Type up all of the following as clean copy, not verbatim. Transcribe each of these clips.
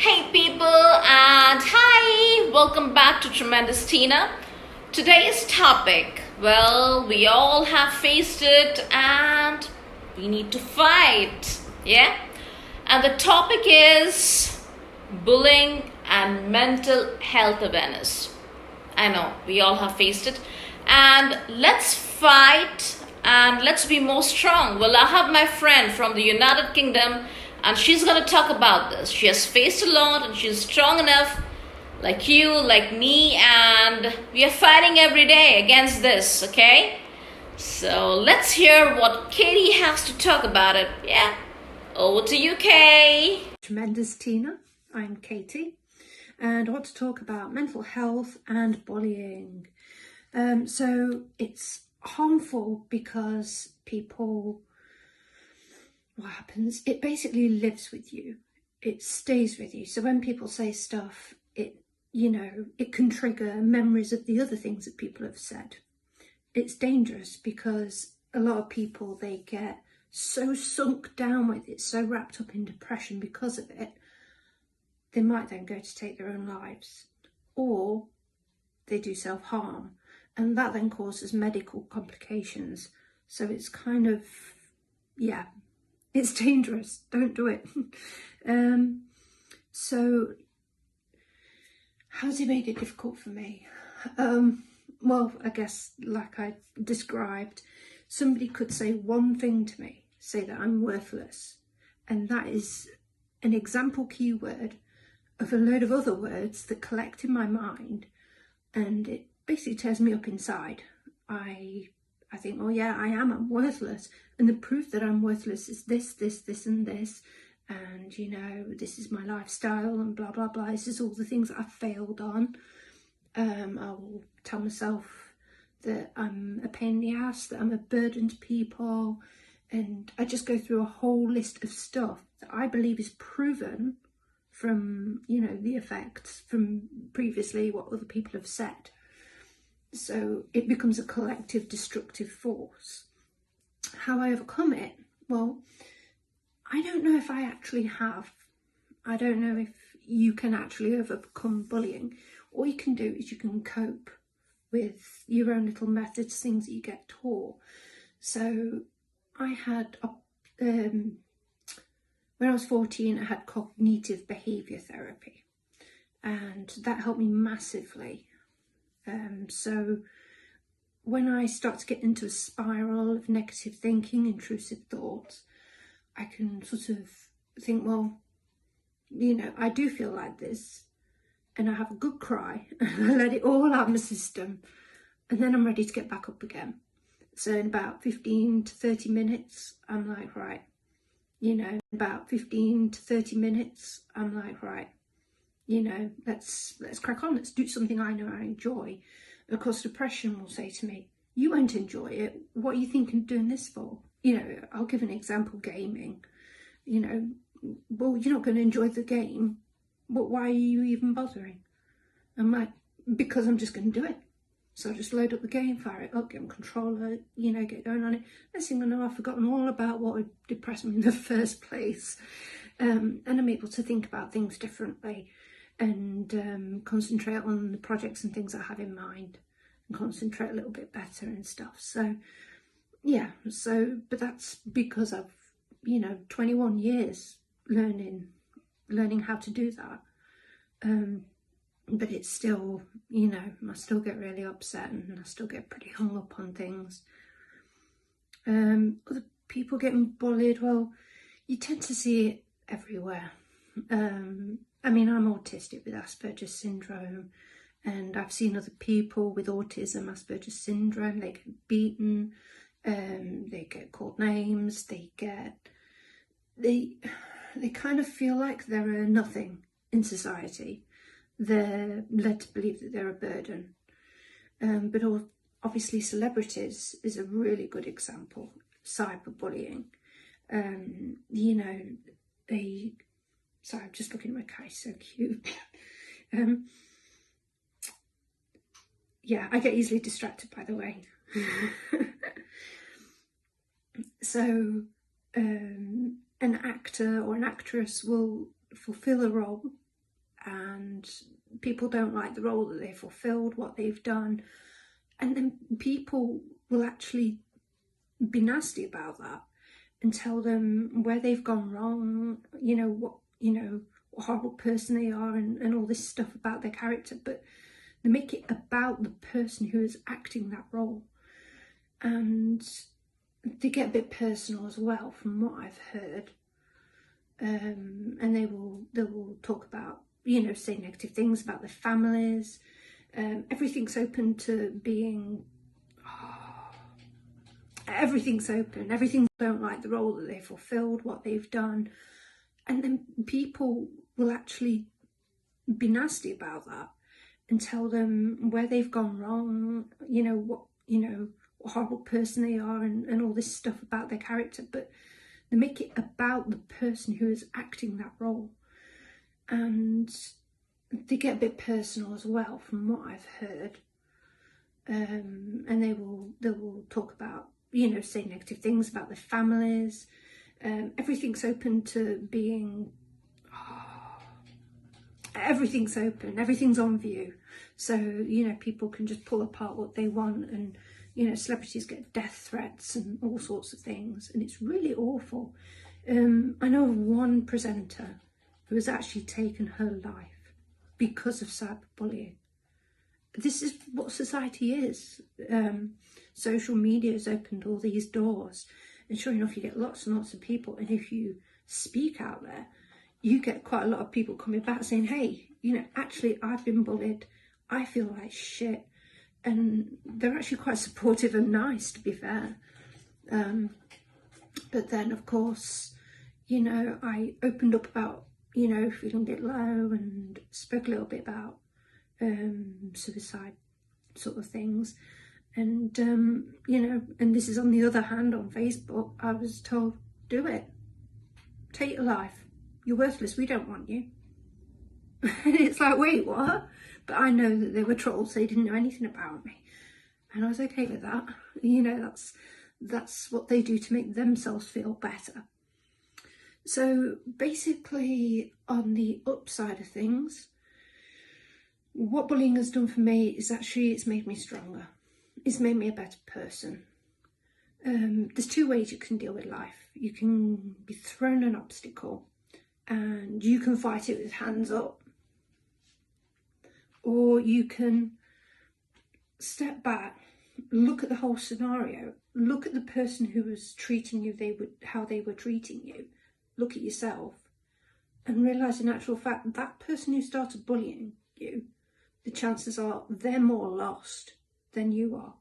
Hey people, and hi! Welcome back to Tremendous Tina. Today's topic, well, we all have faced it and we need to fight, yeah? And the topic is bullying and mental health awareness. I know, we all have faced it. And let's fight and let's be more strong. Well, I have my friend from the United Kingdom and she's going to talk about this. She has faced a lot and she's strong enough, like you, like me, and we are fighting every day against this, okay? So let's hear what Katie has to talk about it. Yeah, over to you, Kay. Tremendous Tina, I'm Katie, and I want to talk about mental health and bullying. So it's harmful because what happens, it basically lives with you, it stays with you. So when people say stuff, it can trigger memories of the other things that people have said. It's dangerous because a lot of people, they get so sunk down with it, so wrapped up in depression because of it, they might then go to take their own lives, or they do self-harm, and that then causes medical complications. So it's kind of, it's dangerous. Don't do it. So how's it made it difficult for me? Well, I guess like I described, somebody could say one thing to me, say that I'm worthless, and that is an example keyword of a load of other words that collect in my mind, and it basically tears me up inside. I think, oh yeah, I'm worthless, and the proof that I'm worthless is this, and this, and this is my lifestyle, and blah blah blah. This is all the things that I've failed on. I'll tell myself that I'm a pain in the ass, that I'm a burden to people, and I just go through a whole list of stuff that I believe is proven from the effects from previously what other people have said. So it becomes a collective destructive force. How I overcome it? Well, I don't know if I actually have. I don't know if you can actually overcome bullying. All you can do is you can cope with your own little methods, things that you get taught. So I had, when I was 14, I had cognitive behaviour therapy, and that helped me massively. So when I start to get into a spiral of negative thinking, intrusive thoughts, I can sort of think, well, I do feel like this, and I have a good cry and I let it all out of my system, and then I'm ready to get back up again. So in about 15 to 30 minutes, I'm like, right, about 15 to 30 minutes, I'm like, right, let's crack on. Let's do something I know I enjoy. Of course, depression will say to me, you won't enjoy it. What are you thinking of doing this for? I'll give an example, gaming. Well, you're not going to enjoy the game, but why are you even bothering? I'm like, because I'm just going to do it. So I just load up the game, fire it up, get a controller, get going on it. Next thing I know, I've forgotten all about what would depress me in the first place. And I'm able to think about things differently, and concentrate on the projects and things I have in mind, and concentrate a little bit better and stuff. So yeah, but that's because I've 21 years learning how to do that. But it's still, I still get really upset, and I still get pretty hung up on things. Other people getting bullied, well, you tend to see it everywhere. I'm autistic with Asperger's syndrome, and I've seen other people with autism, Asperger's syndrome, they get beaten, they get called names, they kind of feel like they're nothing in society. They're led to believe that they're a burden. But obviously celebrities is a really good example. Cyberbullying. Sorry, I'm just looking at my cat, he's so cute. Yeah, I get easily distracted, by the way. So an actor or an actress will fulfill a role and people don't like the role that they fulfilled, what they've done, and then people will actually be nasty about that and tell them where they've gone wrong, what horrible person they are, and all this stuff about their character, but they make it about the person who is acting that role. And they get a bit personal as well, from what I've heard. And they will talk about, say negative things about their families. Everything's open to being, everything's open. Everything don't like the role that they fulfilled, what they've done. And then people will actually be nasty about that and tell them where they've gone wrong, what horrible person they are, and all this stuff about their character, but they make it about the person who is acting that role. And they get a bit personal as well, from what I've heard. And they will talk about, say negative things about their families. Everything's open to being, everything's open, everything's on view. So, people can just pull apart what they want, and, celebrities get death threats and all sorts of things, and it's really awful. I know of one presenter who has actually taken her life because of cyberbullying. This is what society is. Social media has opened all these doors, and sure enough, you get lots and lots of people, and if you speak out there, you get quite a lot of people coming back saying, hey, actually I've been bullied, I feel like shit. And they're actually quite supportive and nice, to be fair. But then, of course, I opened up about, feeling a bit low, and spoke a little bit about suicide sort of things. And, and this is on the other hand, on Facebook, I was told, do it. Take your life. You're worthless. We don't want you. And it's like, wait, what? But I know that they were trolls. They didn't know anything about me. And I was okay with that. That's what they do to make themselves feel better. So basically, on the upside of things, what bullying has done for me is actually it's made me stronger. It's made me a better person. There's two ways you can deal with life. You can be thrown an obstacle and you can fight it with hands up. Or you can step back, look at the whole scenario, look at the person who was treating you, how they were treating you, look at yourself, and realise in actual fact that person who started bullying you, the chances are they're more lost than you are.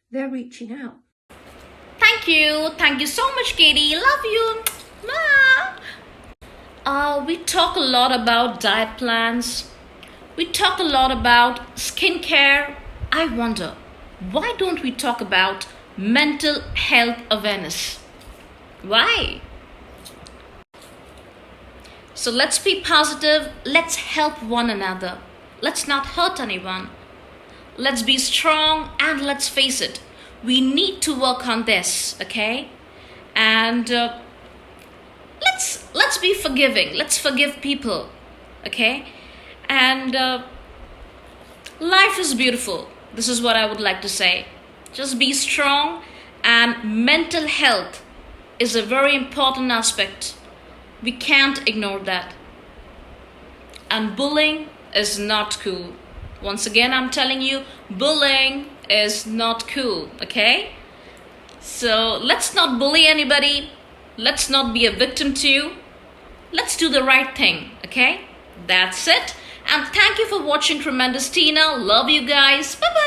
They're reaching out. Thank you so much, Katie. Love you. We talk a lot about diet plans. We talk a lot about skincare. I wonder, why don't we talk about mental health awareness? Why? So let's be positive. Let's help one another. Let's not hurt anyone. Let's be strong, and let's face it, we need to work on this, okay? And let's be forgiving. Let's forgive people, okay? And life is beautiful. This is what I would like to say. Just be strong, and mental health is a very important aspect. We can't ignore that. And bullying is not cool. Once again, I'm telling you, bullying is not cool, okay? So let's not bully anybody. Let's not be a victim too. Let's do the right thing, okay? That's it. And thank you for watching Tremendous Tina. Love you guys. Bye-bye.